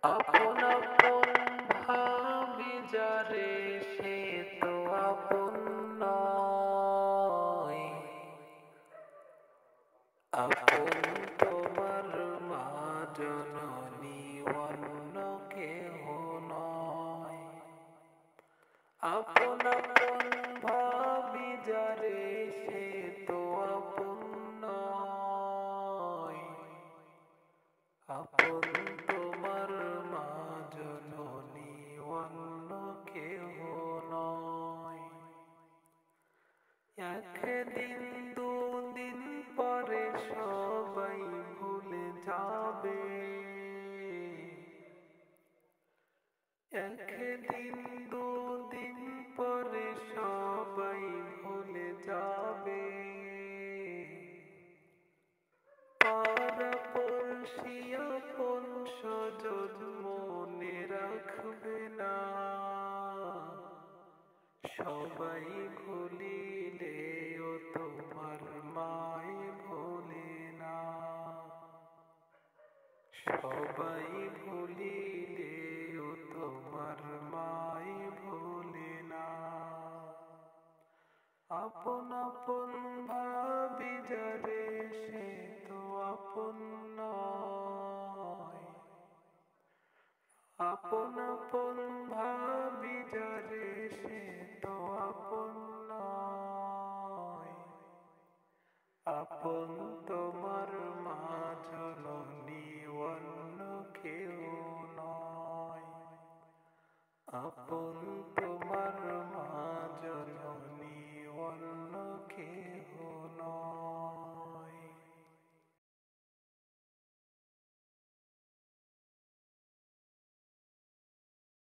আপন আপন ভাবি যারে সে তো আপন নয়। আপন তোমার মা জননী অন্য কেহ নয়। আপন আপন ভাবি যারে সে তো আপন নয়। আপন তোমার মা জননী অন্য কেহ নয়। একদিন দুদিন পরে সবাই ভুলে যাবে। একদিন দুদিন পরে সবাই ভুলে যাবে। পাড়াপড়শি আপন স্বজন মনে রাখবে না। সবাই ভুলিলেও তোমার মায় ভোলে না। সবাই ভুলিলেও তোমার মায় ভোলে না। আপন আপন ভাবি যারে সে তো আপন নয়। আপন আপন ভাবি যারে সে তো আপন নয়। আপন